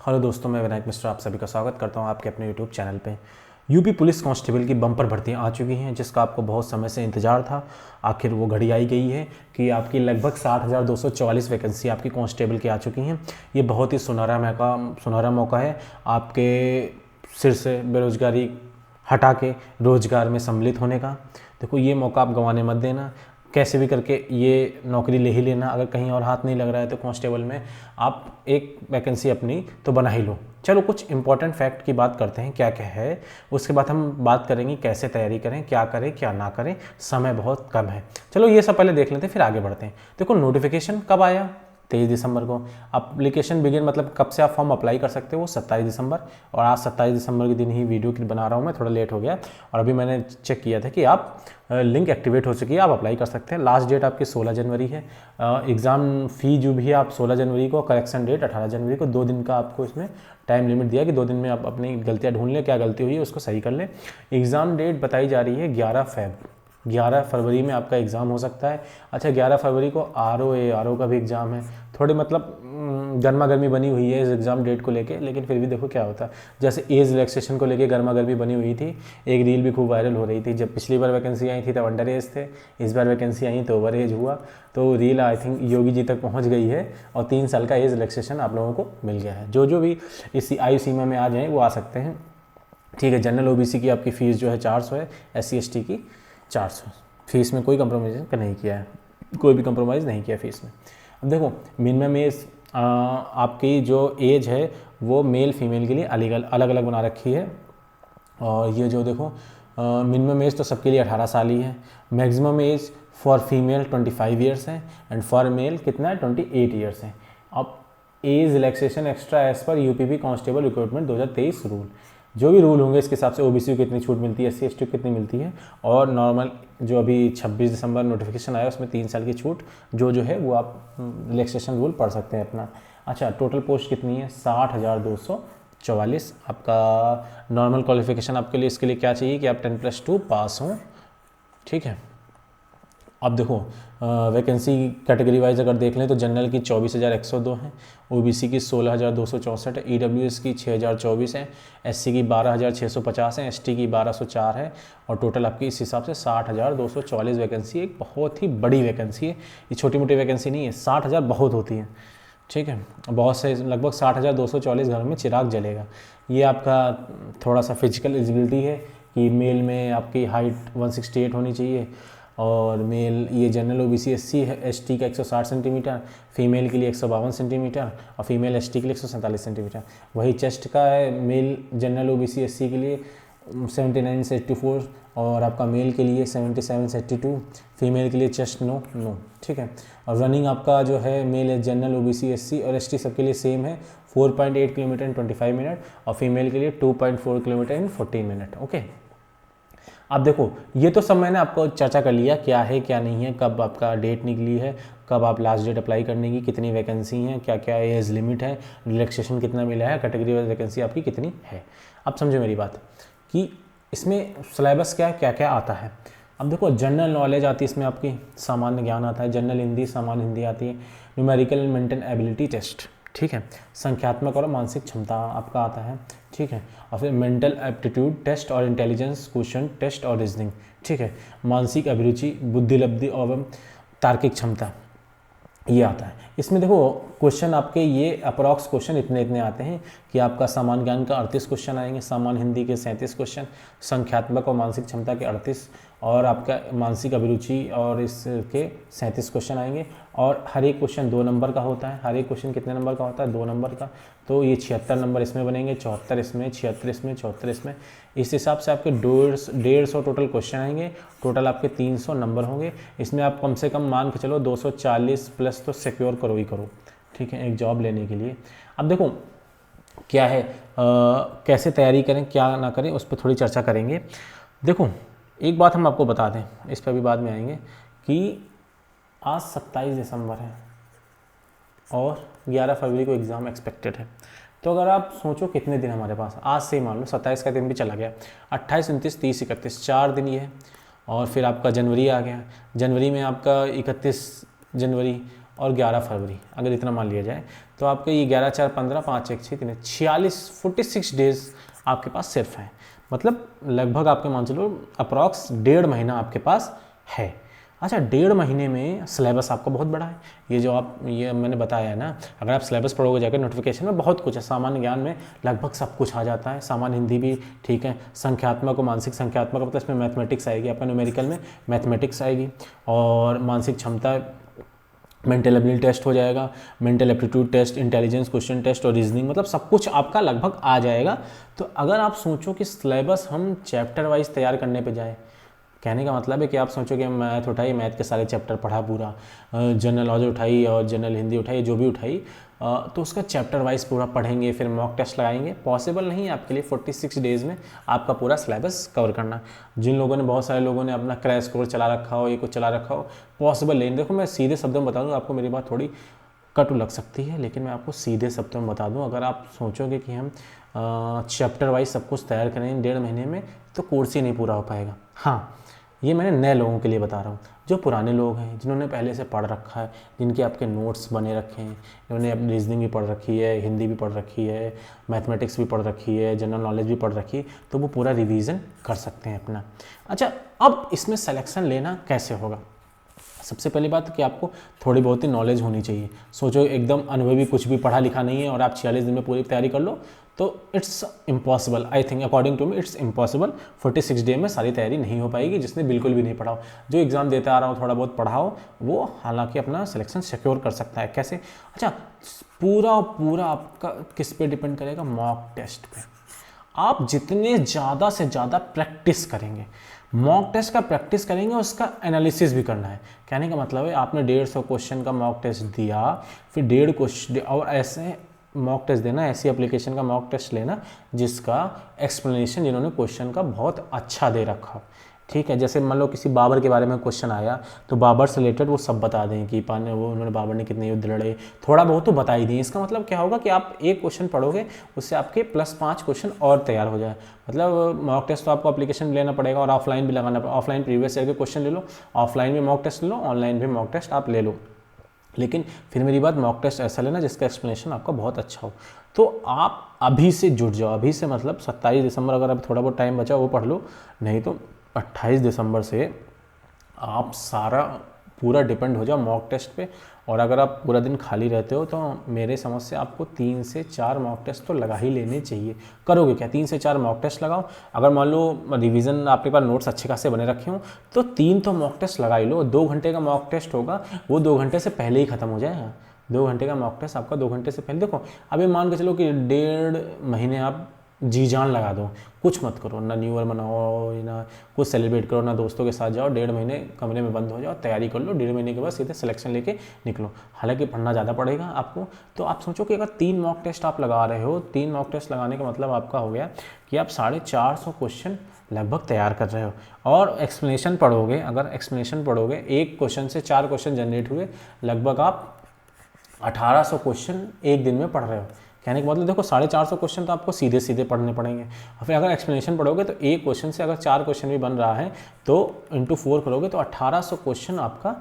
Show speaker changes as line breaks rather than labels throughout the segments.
Hello दोस्तों, मैं विनायक मिश्रा आप सभी का स्वागत करता हूं आपके अपने यूट्यूब चैनल पे। यूपी पुलिस कांस्टेबल की बम्पर भर्तियां आ चुकी हैं, जिसका आपको बहुत समय से इंतजार था। आखिर वो घड़ी आई गई है कि आपकी लगभग 60,244 वैकेंसी आपकी कांस्टेबल की आ चुकी हैं। ये बहुत ही सुनहरा मौका है आपके सिर से बेरोजगारी हटा के रोजगार में सम्मिलित होने का। देखो, ये मौका आप गंवाने मत देना। कैसे भी करके ये नौकरी ले ही लेना। अगर कहीं और हाथ नहीं लग रहा है तो कांस्टेबल में आप एक वैकेंसी अपनी तो बना ही लो। चलो, कुछ इंपॉर्टेंट फैक्ट की बात करते हैं, क्या क्या है। उसके बाद हम बात करेंगे कैसे तैयारी करें, क्या करें क्या ना करें। समय बहुत कम है। चलो ये सब पहले देख लेते हैं, फिर आगे बढ़ते हैं। देखो, नोटिफिकेशन कब आया? 23 दिसंबर को। एप्लीकेशन बिगिन मतलब कब से आप फॉर्म अप्लाई कर सकते हो, वो 27 दिसंबर। और आज 27 दिसंबर के दिन ही वीडियो बना रहा हूँ मैं, थोड़ा लेट हो गया। और अभी मैंने चेक किया था कि आप लिंक एक्टिवेट हो चुकी है, आप अप्लाई कर सकते हैं। लास्ट डेट आपकी 16 जनवरी है। एग्ज़ाम फ़ी जो भी है आप 16 जनवरी को, करेक्शन डेट 18 जनवरी को। 2 दिन का आपको इसमें टाइम लिमिट दिया कि 2 दिन में आप अपनी गलतियाँ ढूंढ लें, क्या गलती हुई है उसको सही कर लें। एग्ज़ाम डेट बताई जा रही है 11 फरवरी में आपका एग्ज़ाम हो सकता है। अच्छा, 11 फरवरी को आर का भी एग्ज़ाम है। थोड़ी मतलब गर्मा गर्मी बनी हुई है इस एग्ज़ाम डेट को लेके, लेकिन फिर भी देखो क्या होता है। जैसे एज रिलैक्सेशन को लेके गर्मा गर्मी बनी हुई थी, एक रील भी खूब वायरल हो रही थी। जब पिछली बार वैकेंसी आई थी तब अंडर एज थे, इस बार वैकेंसी आई तो ओवर एज हुआ। तो reel I think Yogi ji तक पहुँच गई है और 3 साल का एज रिलैक्सेशन आप लोगों को मिल गया है। जो भी इस आयु सीमा में आ जाएँ वो आ सकते हैं, ठीक है। जनरल ओबीसी की आपकी फ़ीस जो है 400 है, SC ST की 400। फीस में कोई कंप्रोमाइज़ नहीं किया है, कोई भी कंप्रोमाइज़ नहीं किया फीस में। अब देखो, मिनिमम एज आपकी जो एज है वो मेल फीमेल के लिए अलग अलग बना रखी है। और ये जो देखो, मिनिमम एज तो सबके लिए 18 साल ही है। Maximum age for female 25 years है एंड फॉर मेल कितना है, 28 ईयर्स है। अब एज रिलैक्सेशन एक्स्ट्रा एज पर यूपीपी कांस्टेबल रिक्रूटमेंट 2023 रूल। जो भी रूल होंगे इसके हिसाब से ओबीसी को कितनी छूट मिलती है, SC ST को कितनी मिलती है। और नॉर्मल जो अभी 26 दिसंबर नोटिफिकेशन आया उसमें 3 साल की छूट जो है वो आप रिलैक्सेशन रूल पढ़ सकते हैं अपना। अच्छा, टोटल पोस्ट कितनी है? 60,244। आपका नॉर्मल क्वालिफिकेशन आपके लिए इसके लिए क्या चाहिए कि आप 10+2 पास हों, ठीक है। अब देखो, वैकेंसी कैटेगरी वाइज अगर देख लें तो जनरल की 24,102 है, ओबीसी की 16,264 है, ईडब्ल्यूएस की 6,024 है, SC की 12,650 है, ST की 1,204 है। और टोटल आपकी इस हिसाब से 60,244 वैकेंसी। एक बहुत ही बड़ी वैकेंसी है, ये छोटी मोटी वैकेंसी नहीं है। 60,000 बहुत होती है, ठीक है। बहुत से लगभग 60,244 घरों में चिराग जलेगा। ये आपका थोड़ा सा फिजिकल एलिजिबिलिटी है कि मेल में आपकी हाइट 168 होनी चाहिए और मेल ये जनरल ओबीसी SC है, ST का 160 सेंटीमीटर, फीमेल के लिए 152 सेंटीमीटर और फीमेल ST के लिए 147 सेंटीमीटर। वही चेस्ट का है, मेल जनरल ओबीसी SC के लिए 79 से 84 और आपका मेल के लिए 77 से 82, फीमेल के लिए चेस्ट नो, ठीक है। और रनिंग आपका जो है मेल जनरल ओबीसी SC और ST सबके लिए सेम है, 4.8 किलोमीटर इन 25 मिनट और फीमेल के लिए 2.4 किलोमीटर इन 14 मिनट, ओके। अब देखो, ये तो सब मैंने आपको चर्चा कर लिया क्या है क्या नहीं है, कब आपका डेट निकली है, कब आप लास्ट डेट अप्लाई करने की, कितनी वैकेंसी हैं, क्या क्या एज लिमिट है, रिलैक्सेशन कितना मिला है, कैटेगरी वाइज वैकेंसी आपकी कितनी है। अब समझो मेरी बात कि इसमें सिलेबस क्या क्या आता है। अब देखो, जनरल नॉलेज आती है इसमें, आपकी सामान्य ज्ञान आता है, जनरल हिंदी सामान्य हिंदी आती है, numerical and mental ability test, ठीक है, संख्यात्मक और मानसिक क्षमता आपका आता है, ठीक है। और फिर मेंटल एप्टीट्यूड टेस्ट और इंटेलिजेंस क्वेश्चन टेस्ट और रीजनिंग, ठीक है। मानसिक अभिरुचि, बुद्धिलब्धि और तार्किक क्षमता ये आता है। इसमें देखो क्वेश्चन आपके ये अप्रॉक्स क्वेश्चन इतने आते हैं कि आपका सामान्य ज्ञान का 38 क्वेश्चन आएंगे, सामान्य हिंदी के 37 क्वेश्चन, संख्यात्मक और मानसिक क्षमता के 38 और आपका मानसिक अभिरुचि और इसके 37 क्वेश्चन आएंगे। और हर एक क्वेश्चन 2 नंबर का होता है। हर एक क्वेश्चन कितने नंबर का होता है? 2 नंबर का। तो ये 76 नंबर इसमें बनेंगे, 74 इसमें, 76 इसमें, 74 इसमें। इस हिसाब से आपके 150 टोटल क्वेश्चन आएंगे। टोटल आपके 300 नंबर होंगे। इसमें आप कम से कम मान के चलो 240 प्लस तो सिक्योर करो ही करो, ठीक है, एक जॉब लेने के लिए। अब देखो क्या है, कैसे तैयारी करें क्या ना करें उस पर थोड़ी चर्चा करेंगे। देखो, एक बात हम आपको बता दें, इस पर भी बाद में आएंगे कि आज 27 दिसंबर है और 11 फरवरी को एग्ज़ाम एक्सपेक्टेड है। तो अगर आप सोचो कितने दिन हमारे पास, आज से ही मान लो 27 का दिन भी चला गया, 28, 29, 30, 31, 4 दिन ये है। और फिर आपका जनवरी आ गया, जनवरी में आपका 31 जनवरी और 11 फरवरी, अगर इतना मान लिया जाए तो आपके ये 11 4 15 5 1 6 3 46 डेज आपके पास सिर्फ है। मतलब लगभग आपके मान चलो अप्रॉक्स 1.5 महीना आपके पास है। अच्छा, 1.5 महीने में सिलेबस आपका बहुत बड़ा है। ये मैंने बताया है ना, अगर आप सिलेबस पढ़ोगे जाकर नोटिफिकेशन में बहुत कुछ है। सामान्य ज्ञान में लगभग सब कुछ आ जाता है, सामान्य हिंदी भी ठीक है, संख्यात्मक और मानसिक संख्यात्मक मतलब इसमें मैथमेटिक्स आएगी, आपका न्यूमेरिकल में मैथमेटिक्स आएगी, और मानसिक क्षमता मेंटल एबिलिटी टेस्ट हो जाएगा, mental aptitude test, intelligence question test और रीजनिंग, मतलब सब कुछ आपका लगभग आ जाएगा। तो अगर आप सोचो कि सिलेबस हम चैप्टर वाइज तैयार करने पे जाए, कहने का मतलब है कि आप सोचो कि मैथ उठाई, मैथ के सारे चैप्टर पढ़ा पूरा, जनरल नॉलेज उठाई और जनरल हिंदी उठाई, जो भी उठाई, तो उसका चैप्टर वाइज पूरा पढ़ेंगे, फिर मॉक टेस्ट लगाएंगे। पॉसिबल नहीं है आपके लिए 46 डेज़ में आपका पूरा सिलेबस कवर करना। जिन लोगों ने, बहुत सारे लोगों ने अपना क्रैश कोर्स चला रखा हो, ये कुछ चला रखा हो, पॉसिबल नहीं। देखो मैं सीधे शब्दों में बता दूँ, आपको मेरी बात थोड़ी कटु लग सकती है, लेकिन मैं आपको सीधे शब्दों में बता दूँ, अगर आप सोचोगे कि हम चैप्टर वाइज सब कुछ तैयार करें 1.5 महीने में, तो कोर्स ही नहीं पूरा हो पाएगा। हाँ, ये मैंने नए लोगों के लिए बता रहा हूँ। जो पुराने लोग हैं, जिन्होंने पहले से पढ़ रखा है, जिनके आपके नोट्स बने रखे हैं, जिन्होंने अपनी रीजनिंग भी पढ़ रखी है, हिंदी भी पढ़ रखी है, मैथमेटिक्स भी पढ़ रखी है, जनरल नॉलेज भी पढ़ रखी है, तो वो पूरा रिवीजन कर सकते हैं अपना। अच्छा, अब इसमें सिलेक्शन लेना कैसे होगा? सबसे पहली बात कि आपको थोड़ी बहुत ही नॉलेज होनी चाहिए। सोचो एकदम अनुभवी, कुछ भी पढ़ा लिखा नहीं है और आप 46 दिन में पूरी तैयारी कर लो, तो it's impossible. I think according to me it's impossible. 46 day में सारी तैयारी नहीं हो पाएगी, जिसने बिल्कुल भी नहीं पढ़ा हो। जो एग्ज़ाम देते आ रहा हो, थोड़ा बहुत पढ़ा हो, वो हालांकि अपना सिलेक्शन सिक्योर कर सकता है। कैसे? अच्छा, पूरा आपका किस पे डिपेंड करेगा? मॉक टेस्ट पे। आप जितने ज़्यादा से ज़्यादा प्रैक्टिस करेंगे, मॉक टेस्ट का प्रैक्टिस करेंगे, उसका एनालिसिस भी करना है। कहने का मतलब है आपने 150 क्वेश्चन का मॉक टेस्ट दिया, फिर 1.5 क्वेश्चन और ऐसे मॉक टेस्ट देना, ऐसी एप्लीकेशन का मॉक टेस्ट लेना जिसका एक्सप्लेनेशन जिन्होंने क्वेश्चन का बहुत अच्छा दे रखा। ठीक है, जैसे मान लो किसी बाबर के बारे में क्वेश्चन आया, तो बाबर से रिलेटेड वो सब बता दें कि उन्होंने बाबर ने कितने युद्ध लड़े, थोड़ा बहुत तो बता ही दें। इसका मतलब क्या होगा कि आप एक क्वेश्चन पढ़ोगे, उससे आपके +5 क्वेश्चन और तैयार हो जाए। मतलब मॉक टेस्ट तो आपको एप्लीकेशन लेना पड़ेगा और ऑफलाइन भी लगाना पड़ेगा। ऑफलाइन प्रीवियस ईयर के क्वेश्चन ले लो, ऑफलाइन भी मॉक टेस्ट ले लो, ऑनलाइन भी मॉक टेस्ट आप ले लो। लेकिन फिर मेरी बात, मॉक टेस्ट ऐसा लेना जिसका एक्सप्लेनेशन आपका बहुत अच्छा हो। तो आप अभी से जुट जाओ, अभी से मतलब 27 दिसंबर अगर अब थोड़ा बहुत टाइम बचा वो पढ़ लो, नहीं तो 28 दिसंबर से आप सारा पूरा डिपेंड हो जाओ मॉक टेस्ट पे। और अगर आप पूरा दिन खाली रहते हो तो मेरे समझ से आपको 3 से 4 मॉक टेस्ट तो लगा ही लेने चाहिए। करोगे क्या? 3 से 4 मॉक टेस्ट लगाओ। अगर मान लो रिवीजन आपके पास नोट्स अच्छे खासे बने रखे हों, तो 3 तो मॉक टेस्ट लगा ही लो। 2 घंटे का मॉक टेस्ट होगा, वो 2 घंटे से पहले ही खत्म हो जाएगा। 2 घंटे का मॉक टेस्ट आपका 2 घंटे से पहले। देखो अभी मान के चलो कि 1.5 महीने आप जी जान लगा दो, कुछ मत करो, ना न्यू ईयर मनाओ, ना कुछ सेलिब्रेट करो, ना दोस्तों के साथ जाओ, 1.5 महीने कमरे में बंद हो जाओ, तैयारी कर लो। 1.5 महीने के बाद सीधे सिलेक्शन लेके निकलो। हालांकि पढ़ना ज़्यादा पड़ेगा आपको। तो आप सोचो कि अगर 3 मॉक टेस्ट आप लगा रहे हो, 3 मॉक टेस्ट लगाने का मतलब आपका हो गया कि आप 450 क्वेश्चन लगभग तैयार कर रहे हो। और एक्सप्लेनेशन पढ़ोगे, अगर एक्सप्लेनेशन पढ़ोगे, एक क्वेश्चन से 4 क्वेश्चन जनरेट हुए, लगभग आप 1800 क्वेश्चन एक दिन में पढ़ रहे हो। कहने का मतलब देखो 450 क्वेश्चन तो आपको सीधे सीधे पढ़ने पड़ेंगे। और फिर अगर एक्सप्लेनेशन पढ़ोगे तो एक क्वेश्चन से अगर 4 क्वेश्चन भी बन रहा है तो इंटू 4 करोगे तो 1800 क्वेश्चन आपका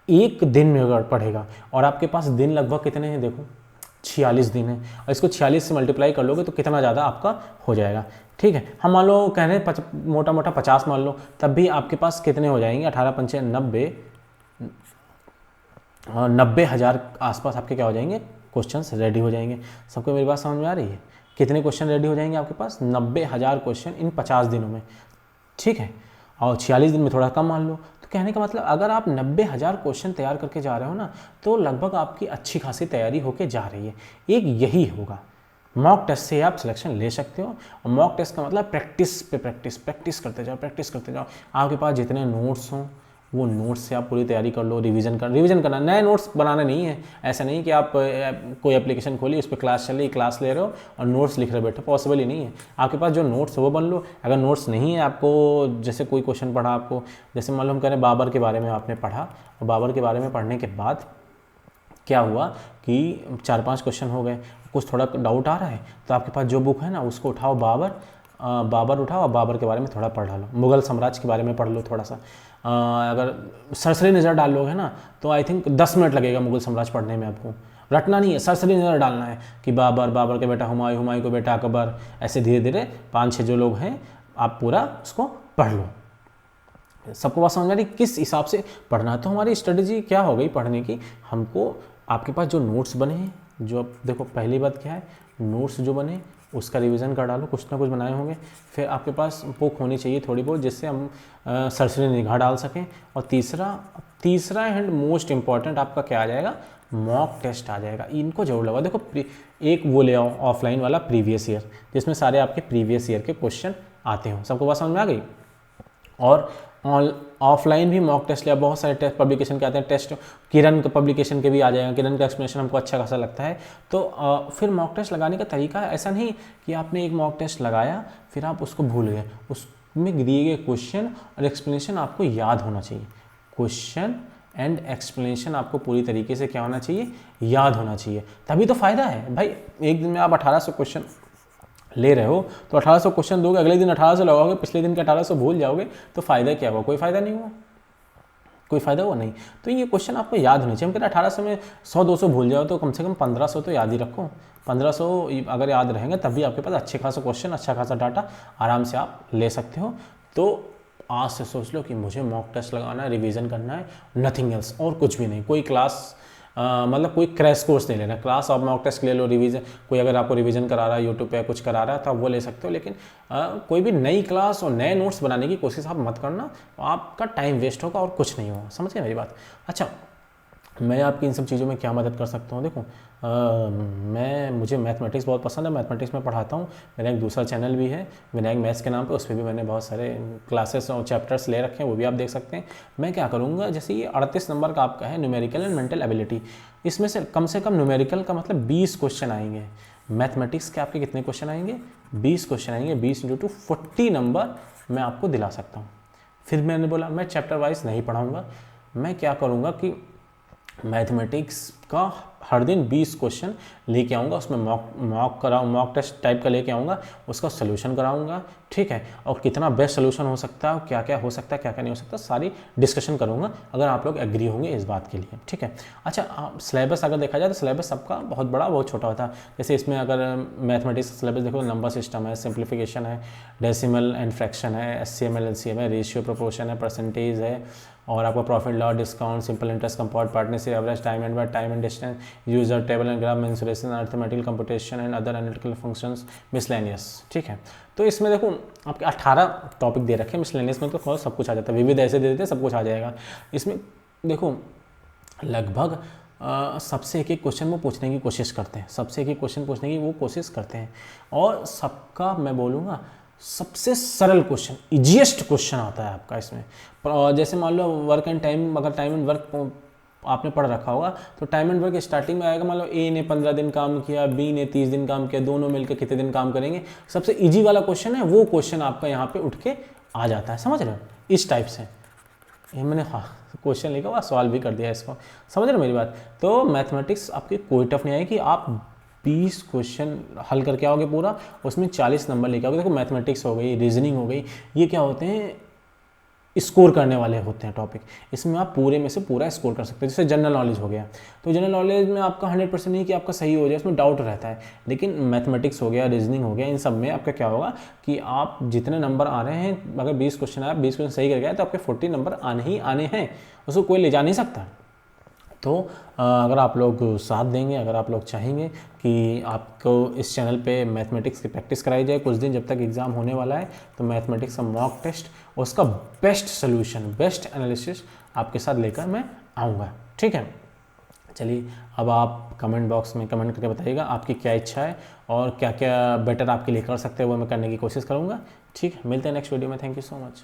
एक दिन में पढ़ेगा। और आपके पास दिन लगभग कितने हैं? देखो 46 दिन है, और इसको 46 से मल्टीप्लाई कर लोगे तो कितना ज़्यादा आपका हो जाएगा। ठीक है, हम मान लो कह रहे हैं मोटा मोटा 50 मान लो, तब भी आपके पास कितने हो जाएंगे? 18 पंचे 90,000 आसपास आपके क्या हो जाएंगे? क्वेश्चंस रेडी हो जाएंगे। सबको मेरी बात समझ में आ रही है? कितने क्वेश्चन रेडी हो जाएंगे आपके पास? 90,000 क्वेश्चन इन 50 दिनों में। ठीक है, और 46 दिन में थोड़ा कम मान लो। तो कहने का मतलब अगर आप 90,000 क्वेश्चन तैयार करके जा रहे हो ना, तो लगभग आपकी अच्छी खासी तैयारी होके जा रही है। एक यही होगा, मॉक टेस्ट से आप सिलेक्शन ले सकते हो। और मॉक टेस्ट का मतलब प्रैक्टिस पे प्रैक्टिस करते जाओ। आपके पास जितने नोट्स हों, वो नोट्स से आप पूरी तैयारी कर लो। रिवीजन करना, नए नोट्स बनाना नहीं है। ऐसा नहीं कि आप कोई एप्लीकेशन खोली, उस पर क्लास चल रही, क्लास ले रहे हो और नोट्स लिख रहे बैठो, पॉसिबल ही नहीं है। आपके पास जो नोट्स है वो बन लो। अगर नोट्स नहीं है आपको, जैसे कोई क्वेश्चन पढ़ा आपको, जैसे मान लो हम कह रहे हैं बाबर के बारे में आपने पढ़ा, और बाबर के बारे में पढ़ने के बाद क्या हुआ कि 4-5 क्वेश्चन हो गए, कुछ थोड़ा डाउट आ रहा है, तो आपके पास जो बुक है ना उसको उठाओ, बाबर उठाओ और बाबर के बारे में थोड़ा पढ़ लो। मुगल साम्राज्य के बारे में पढ़ लो थोड़ा सा। अगर सरसरी नज़र डाल लोगे ना तो आई थिंक 10 मिनट लगेगा मुगल साम्राज्य पढ़ने में। आपको रटना नहीं है, सरसरी नज़र डालना है कि बाबर, बाबर के बेटा हुमायूं, हुमायूं के बेटा अकबर, ऐसे धीरे धीरे 5-6 जो लोग हैं आप पूरा उसको पढ़ लो। सबको बात समझ आ रही किस हिसाब से पढ़ना है। तो हमारी स्ट्रेटजी क्या हो गई पढ़ने की, हमको आपके पास जो नोट्स बने हैं, जो अब देखो पहली बात क्या है, नोट्स जो बने उसका रिवीजन कर डालो, कुछ ना कुछ बनाए होंगे। फिर आपके पास बुक होनी चाहिए थोड़ी बहुत जिससे हम सरसरी निगाह डाल सकें। और तीसरा एंड मोस्ट इंपॉर्टेंट आपका क्या आ जाएगा, मॉक टेस्ट आ जाएगा। इनको जरूर लगाओ। देखो एक वो ले आओ ऑफलाइन वाला प्रीवियस ईयर, जिसमें सारे आपके प्रीवियस ईयर के क्वेश्चन आते हो। सबको बात समझ में आ गई। और ऑफलाइन भी मॉक टेस्ट लिया, बहुत सारे टेस्ट पब्लिकेशन के आते हैं। टेस्ट किरण के पब्लिकेशन के भी आ जाएगा, किरण का एक्सप्लेनेशन हमको अच्छा खासा लगता है। तो फिर मॉक टेस्ट लगाने का तरीका ऐसा नहीं कि आपने एक मॉक टेस्ट लगाया फिर आप उसको भूल गए। उसमें दिए गए क्वेश्चन और एक्सप्लेनेशन आपको याद होना चाहिए। क्वेश्चन एंड एक्सप्लेनेशन आपको पूरी तरीके से क्या होना चाहिए, याद होना चाहिए, तभी तो फ़ायदा है भाई। एक दिन में आप 1800 क्वेश्चन ले रहे हो तो 1800 क्वेश्चन दोगे, अगले दिन 1800 लगाओगे, पिछले दिन के 1800 भूल जाओगे, तो फ़ायदा क्या हुआ, कोई फ़ायदा नहीं हुआ, कोई फ़ायदा हुआ नहीं। तो ये क्वेश्चन आपको याद होने चाहिए। हम कहते हैं 1800 में 100-200 भूल जाओ तो कम से कम 1500 तो याद ही रखो। 1500 अगर याद रहेंगे तभी आपके पास अच्छे खासा क्वेश्चन, अच्छा खासा डाटा आराम से आप ले सकते हो। तो आज से सोच लो कि मुझे मॉक टेस्ट लगाना है, रिवीजन करना है, नथिंग एल्स, और कुछ भी नहीं। कोई क्लास मतलब कोई क्रैश कोर्स नहीं लेना, क्लास आप मॉक टेस्ट ले लो, रिवीजन कोई अगर आपको रिवीजन करा रहा है यूट्यूब पे कुछ करा रहा है तो आप वो ले सकते हो। लेकिन कोई भी नई क्लास और नए नोट्स बनाने की कोशिश आप मत करना, आपका टाइम वेस्ट होगा और कुछ नहीं होगा। समझ गए मेरी बात। अच्छा, मैं आपकी इन सब चीज़ों में क्या मदद कर सकता हूँ। देखो मुझे मैथमेटिक्स बहुत पसंद है, मैथमेटिक्स में पढ़ाता हूँ। मेरा एक दूसरा चैनल भी है विनायक मैथ्स के नाम पे, उस पर भी मैंने बहुत सारे क्लासेस और चैप्टर्स ले रखे हैं, वो भी आप देख सकते हैं। मैं क्या करूँगा, जैसे ये 38 नंबर का आपका है न्यूमेरिकल एंड मेंटल एबिलिटी, इसमें से कम न्यूमेरिकल का मतलब 20 क्वेश्चन आएंगे। मैथमेटिक्स के आपके कितने क्वेश्चन आएंगे, 20 क्वेश्चन आएंगे। 20 × 40 नंबर मैं आपको दिला सकता हूँ। फिर मैंने बोला मैं चैप्टर वाइज नहीं पढ़ाऊँगा, मैं क्या करूँगा कि मैथमेटिक्स का हर दिन 20 क्वेश्चन लेके आऊँगा, उसमें मॉक टेस्ट टाइप का लेके आऊँगा, उसका सोल्यूशन कराऊँगा, ठीक है। और कितना बेस्ट सोल्यूशन हो सकता है, क्या क्या हो सकता है, क्या क्या नहीं हो सकता, सारी डिस्कशन करूँगा, अगर आप लोग एग्री होंगे इस बात के लिए, ठीक है। अच्छा, सिलेबस अगर देखा जाए तो सिलेबस सबका बहुत बड़ा बहुत छोटा होता है। जैसे इसमें अगर मैथमेटिक्स का सिलेबस देखो, नंबर सिस्टम है, सिंप्लीफिकेशन है, डेसिमल एंड फ्रैक्शन है, SCML LCM है, रेशियो प्रोपोर्शन है, परसेंटेज है, और आपका profit loss, discount, simple interest, compound partnership, average time and time and distance, user table and graph, mensuration, arithmetical computation and other analytical functions, miscellaneous, ठीक है। तो इसमें देखो आपके 18 टॉपिक दे रखे हैं। मिसलेनियस में तो सब कुछ आ जाता है, विविध ऐसे दे देते हैं सब कुछ आ जाएगा। इसमें देखो लगभग सबसे एक क्वेश्चन वो पूछने की कोशिश करते हैं, सबसे एक क्वेश्चन पूछने की वो कोशिश करते हैं, और सबका मैं बोलूँगा सबसे सरल क्वेश्चन, इजीएस्ट क्वेश्चन आता है आपका इसमें। जैसे मान लो वर्क एंड टाइम, अगर टाइम एंड वर्क आपने पढ़ रखा होगा तो टाइम एंड वर्क स्टार्टिंग में आएगा, मान लो A ने 15 दिन काम किया, B ने 30 दिन काम किया, दोनों मिलकर कितने दिन काम करेंगे। सबसे इजी वाला क्वेश्चन है, वो क्वेश्चन आपका यहाँ पे उठ के आ जाता है, समझ रहे हो, इस टाइप से। ये मैंने क्वेश्चन लिखा हुआ, सॉल्व भी कर दिया इसको, समझ रहे हो मेरी बात। तो मैथमेटिक्स आपकी कोई टफ नहीं आएगी, आप 20 क्वेश्चन हल करके आओगे पूरा, उसमें 40 नंबर लेके आओगे। देखो मैथमेटिक्स हो गई, रीजनिंग हो गई, ये क्या होते हैं, स्कोर करने वाले होते हैं टॉपिक। इसमें आप पूरे में से पूरा स्कोर कर सकते हैं। जैसे जनरल नॉलेज हो गया, तो जनरल नॉलेज में आपका 100% नहीं कि आपका सही हो जाए, उसमें डाउट रहता है। लेकिन मैथमेटिक्स हो गया, रीजनिंग हो गया, इन सब में आपका क्या होगा कि आप जितने नंबर आ रहे हैं, अगर 20 क्वेश्चन आए, 20 क्वेश्चन सही कर गए तो आपके 40 नंबर आने ही आने हैं, उसको कोई ले जा नहीं सकता। तो अगर आप लोग साथ देंगे, अगर आप लोग चाहेंगे कि आपको इस चैनल पे मैथमेटिक्स की प्रैक्टिस कराई जाए कुछ दिन जब तक एग्ज़ाम होने वाला है, तो मैथमेटिक्स का मॉक टेस्ट और उसका बेस्ट सोल्यूशन, बेस्ट एनालिसिस आपके साथ लेकर मैं आऊँगा, ठीक है। चलिए, अब आप कमेंट बॉक्स में कमेंट करके बताइएगा आपकी क्या इच्छा है और क्या क्या बेटर आपके लिए कर सकते हैं, वो मैं करने की कोशिश करूँगा, ठीक है। मिलते हैं नेक्स्ट वीडियो में। Thank you so much.